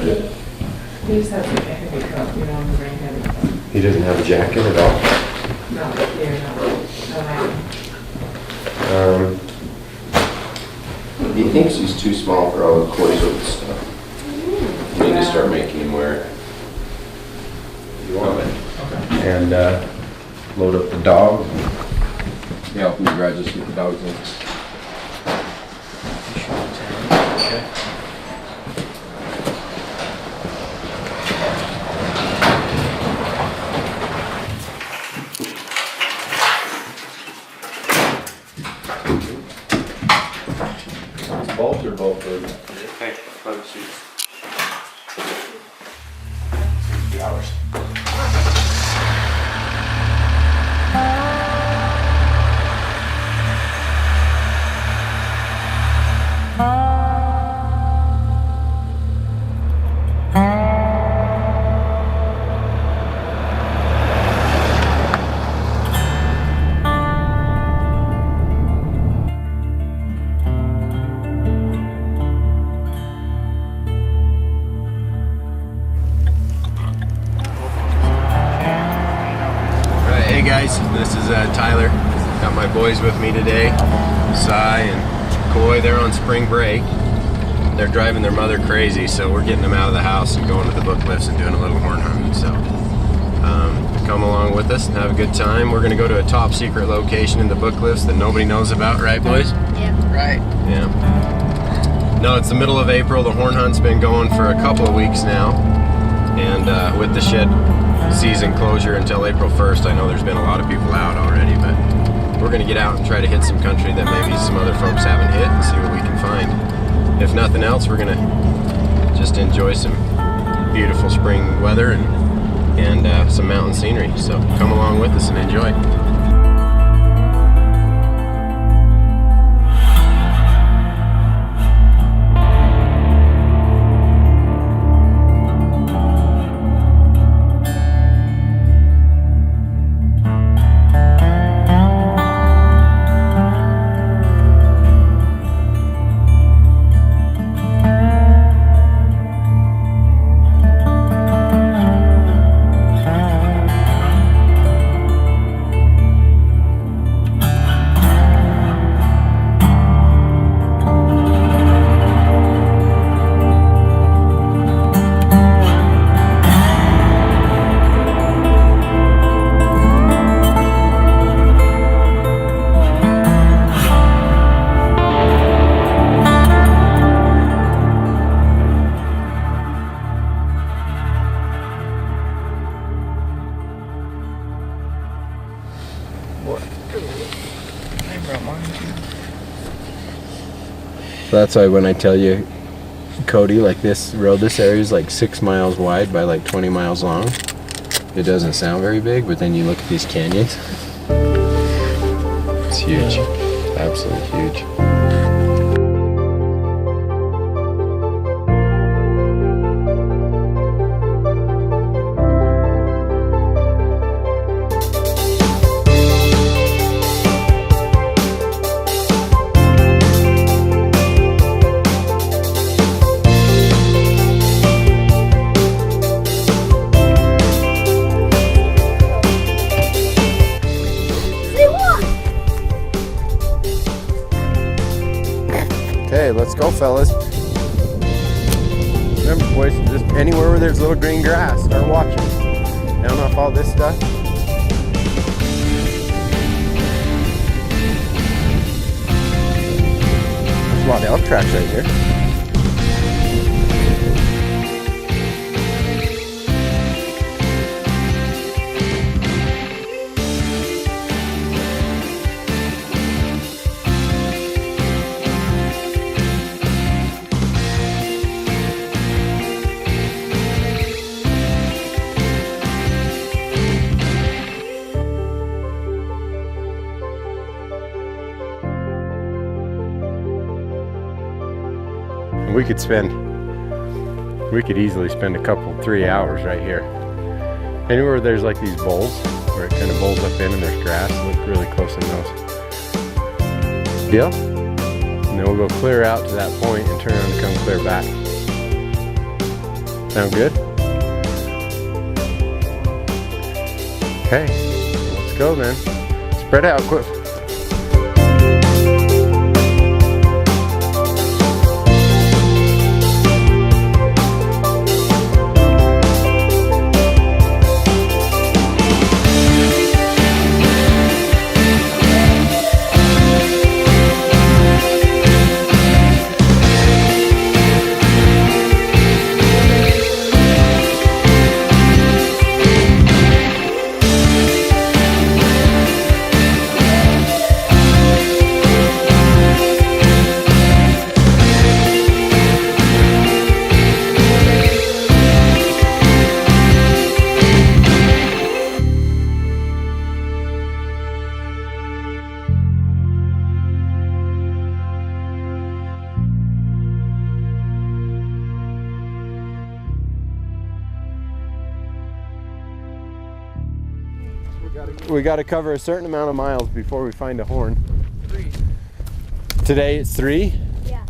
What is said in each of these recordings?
He just has like a heavy coat, you know, a very heavy coat. He doesn't have a jacket at all? No, here, no. He thinks he's too small for all the koi surf stuff. You need to start making him wear it. You want it? Okay. And load up the dog. Yeah, help me garage us get the dogs in. Okay. Both or both of them? Okay, let me see. 2 hours. Hey guys, this is Tyler. Got my boys with me today. Cy and Coy, they're on spring break. They're driving their mother crazy, so we're getting them out of the house and going to the book lifts and doing a little horn hunting. So come along with us and have a good time. We're going to go to a top secret location in the book lifts that nobody knows about, right boys? Yeah. Right. Yeah. No, it's the middle of April. The horn hunt's been going for a couple of weeks now. And with the shed season closure until April 1st, I know there's been a lot of people out already, but we're going to get out and try to hit some country that maybe some other folks haven't hit and see what we can find. If nothing else, we're going to just enjoy some beautiful spring weather and some mountain scenery. So come along with us and enjoy. So that's why when I tell you, Cody, like this road, this area is like 6 miles wide by like 20 miles long. It doesn't sound very big, but then you look at these canyons. It's huge, absolutely huge. Okay, let's go, fellas. Remember, boys, just anywhere where there's little green grass, start watching. Down off all this stuff. There's a lot of elk tracks right here. We could easily spend a couple, 3 hours right here. Anywhere there's like these bowls, where it kind of bowls up in and there's grass, look really close in those. Deal? And then we'll go clear out to that point and turn around and come clear back. Sound good? Okay, let's go then. Spread out quick. We got to cover a certain amount of miles before we find a horn. 3. Today it's 3? Yeah.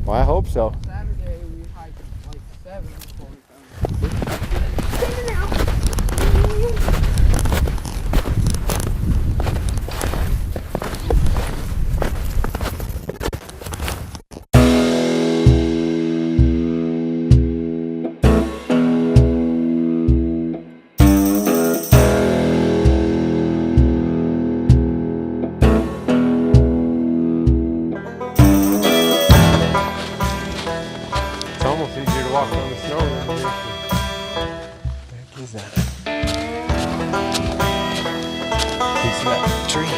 Well, I hope so. Saturday we hiked like 7 before we found it. It's almost easier to walk on the snow than it is. Where the heck is that? Piece of that tree.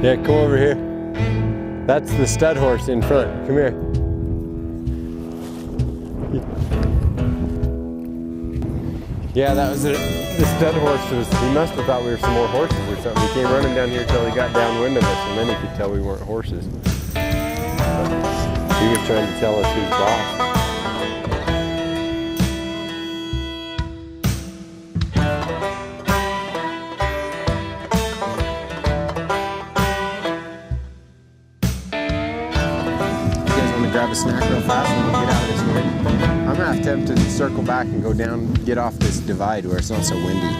Yeah, come over here. That's the stud horse in front. Come here. Yeah, that was the stud horse. He must have thought we were some more horses or something. He came running down here until he got downwind of us, and then he could tell we weren't horses. But he was trying to tell us who's boss. Grab a snack real fast and we'll get out of this wind. I'm gonna have to attempt to circle back and go down, get off this divide where it's not so windy.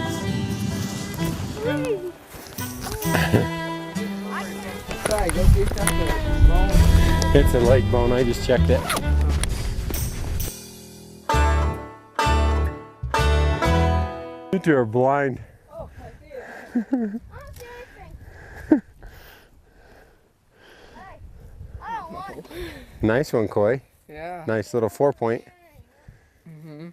Sorry, go get that bone. It's a leg bone, I just checked it. You two are blind. Oh, I see it. I don't see anything. Hey, I don't want it. Nice one, Coy. Yeah. Nice little 4-point. Mm-hmm.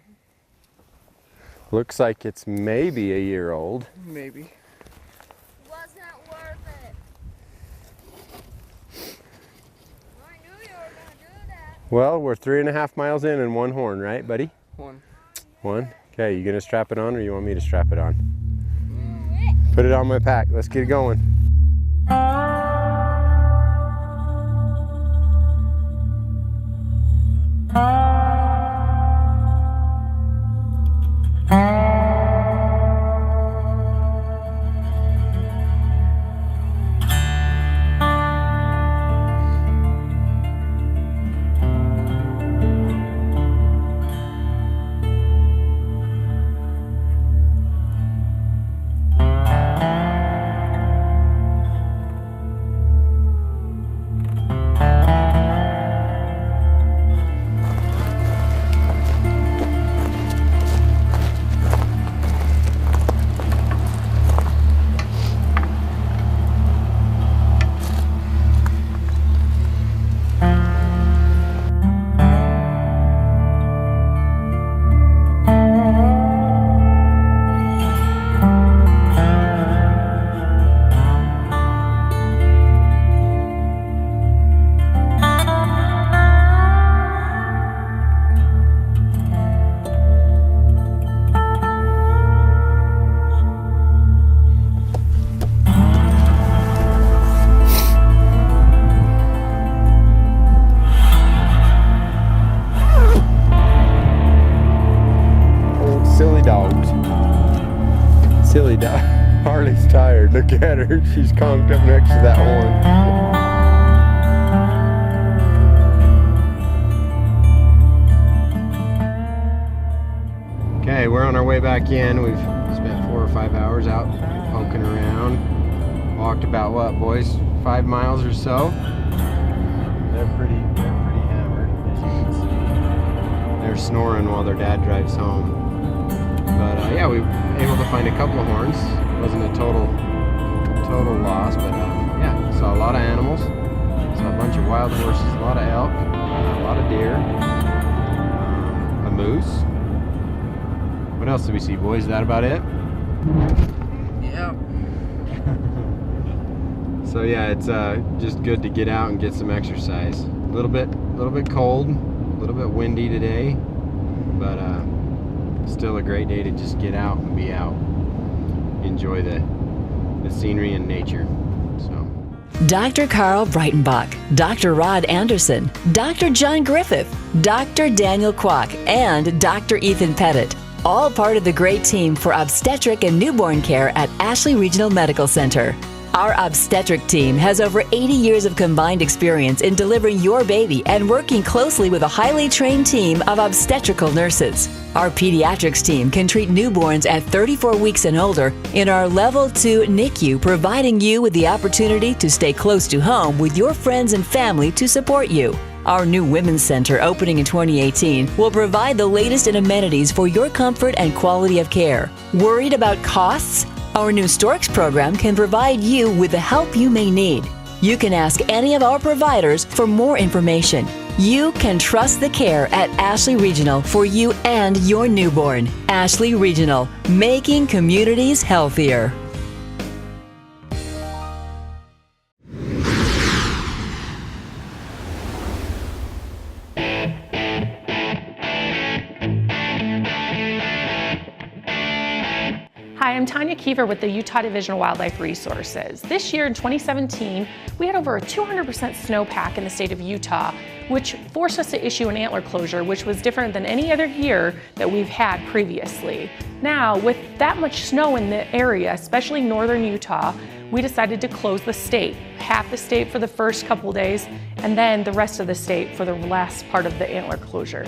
Looks like it's maybe a year old. Maybe. Wasn't worth it. I knew you were gonna do that. Well, we're 3.5 miles in and 1 horn, right, buddy? 1. 1? Okay, you gonna strap it on or you want me to strap it on? Put it on my pack. Let's get it going. horns. Silly dog. Harley's tired. Look at her. She's conked up next to that horn. Okay, we're on our way back in. We've spent 4 or 5 hours out poking around. Walked about what, boys? 5 miles or so. They're pretty hammered, as you can see. They're snoring while their dad drives home. But yeah, we were able to find a couple of horns. Wasn't a total loss, but yeah, saw a lot of animals. Saw a bunch of wild horses, a lot of elk, a lot of deer, a moose. What else did we see, boys? Is that about it? Yeah. So yeah, it's just good to get out and get some exercise. A little bit cold, a little bit windy today, but still a great day to just get out and be out, enjoy the scenery and nature. So. Dr. Carl Breitenbach, Dr. Rod Anderson, Dr. John Griffith, Dr. Daniel Kwok, and Dr. Ethan Pettit. All part of the great team for obstetric and newborn care at Ashley Regional Medical Center. Our obstetric team has over 80 years of combined experience in delivering your baby and working closely with a highly trained team of obstetrical nurses. Our pediatrics team can treat newborns at 34 weeks and older in our Level 2 NICU, providing you with the opportunity to stay close to home with your friends and family to support you. Our new Women's Center, opening in 2018, will provide the latest in amenities for your comfort and quality of care. Worried about costs? Our new Storks program can provide you with the help you may need. You can ask any of our providers for more information. You can trust the care at Ashley Regional for you and your newborn. Ashley Regional, making communities healthier. Hi, I'm Tonya Kieffer with the Utah Division of Wildlife Resources. This year in 2017, we had over a 200% snowpack in the state of Utah, which forced us to issue an antler closure, which was different than any other year that we've had previously. Now, with that much snow in the area, especially northern Utah, we decided to close the state, half the state for the first couple days, and then the rest of the state for the last part of the antler closure.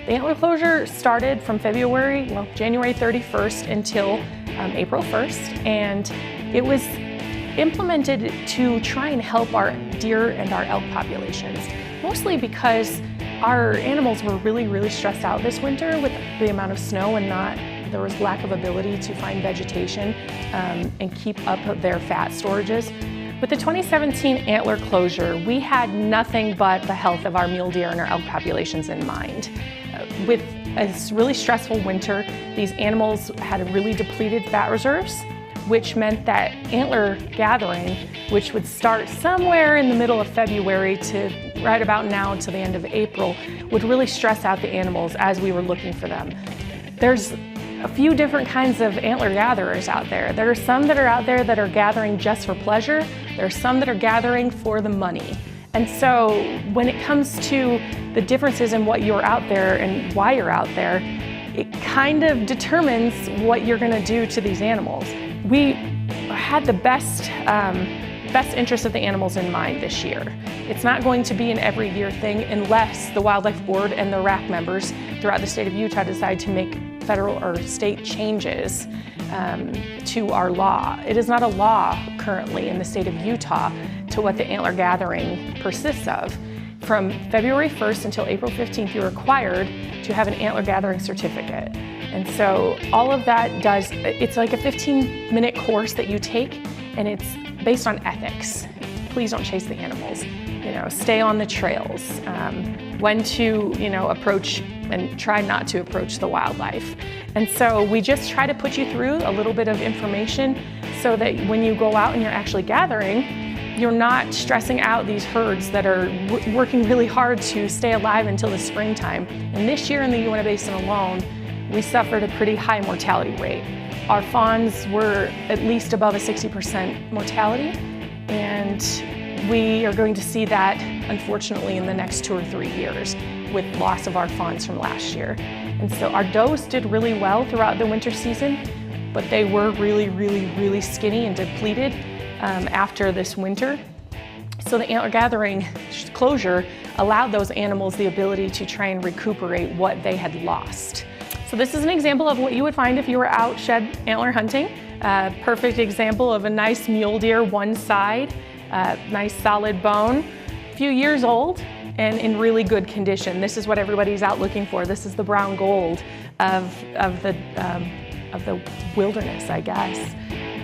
The antler closure started from January 31st until April 1st, and it was implemented to try and help our deer and our elk populations, mostly because our animals were really stressed out this winter with the amount of snow and there was lack of ability to find vegetation and keep up their fat storages. With the 2017 antler closure, we had nothing but the health of our mule deer and our elk populations in mind. With a really stressful winter, these animals had really depleted fat reserves, which meant that antler gathering, which would start somewhere in the middle of February to right about now to the end of April, would really stress out the animals as we were looking for them. There's a few different kinds of antler gatherers out there. There are some that are out there that are gathering just for pleasure. There are some that are gathering for the money. And so when it comes to the differences in what you're out there and why you're out there, it kind of determines what you're gonna do to these animals. We had the best interest of the animals in mind this year. It's not going to be an every year thing unless the Wildlife Board and the RAC members throughout the state of Utah decide to make federal or state changes to our law. It is not a law currently in the state of Utah to what the antler gathering persists of. From February 1st until April 15th, you're required to have an antler gathering certificate. And so all of that does, it's like a 15-minute course that you take, and it's based on ethics. Please don't chase the animals. Stay on the trails. When to, approach and try not to approach the wildlife. And so we just try to put you through a little bit of information so that when you go out and you're actually gathering, you're not stressing out these herds that are working really hard to stay alive until the springtime. And this year in the Uinta Basin alone, we suffered a pretty high mortality rate. Our fawns were at least above a 60% mortality, and we are going to see that, unfortunately, in the next 2 or 3 years with loss of our fawns from last year. And so our does did really well throughout the winter season, but they were really skinny and depleted after this winter. So the antler gathering closure allowed those animals the ability to try and recuperate what they had lost. So this is an example of what you would find if you were out shed antler hunting. Perfect example of a nice mule deer, one side, nice solid bone, a few years old and in really good condition. This is what everybody's out looking for. This is the brown gold of the wilderness, I guess.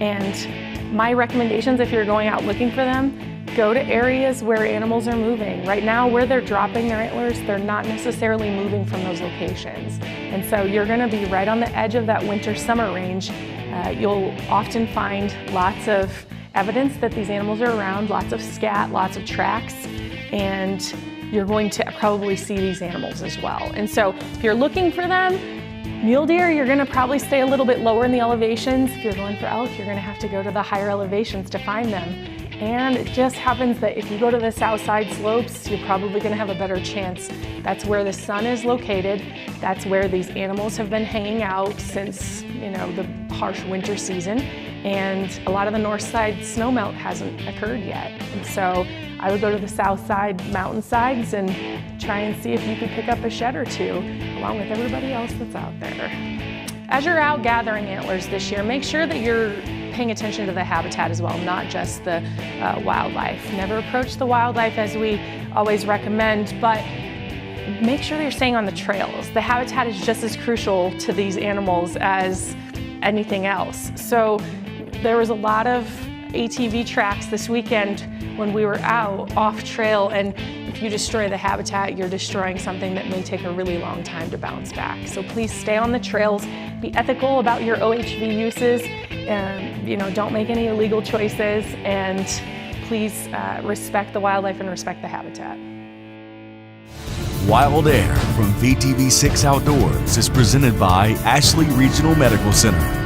And my recommendations, if you're going out looking for them, go to areas where animals are moving. Right now, where they're dropping their antlers, they're not necessarily moving from those locations. And so you're gonna be right on the edge of that winter-summer range. You'll often find lots of evidence that these animals are around, lots of scat, lots of tracks, and you're going to probably see these animals as well. And so if you're looking for them, mule deer, you're gonna probably stay a little bit lower in the elevations. If you're going for elk, you're gonna have to go to the higher elevations to find them. And it just happens that if you go to the south side slopes, you're probably gonna have a better chance. That's where the sun is located. That's where these animals have been hanging out since, the harsh winter season. And a lot of the north side snowmelt hasn't occurred yet. And so I would go to the south side mountainsides and try and see if you could pick up a shed or two, along with everybody else that's out there. As you're out gathering antlers this year, make sure that you're paying attention to the habitat as well, not just the wildlife. Never approach the wildlife as we always recommend, but make sure that you're staying on the trails. The habitat is just as crucial to these animals as anything else. So there was a lot of ATV tracks this weekend when we were out off trail, and if you destroy the habitat, you're destroying something that may take a really long time to bounce back. So please stay on the trails, be ethical about your OHV uses, don't make any illegal choices, and please respect the wildlife and respect the habitat. WildAir from VTV6 Outdoors is presented by Ashley Regional Medical Center.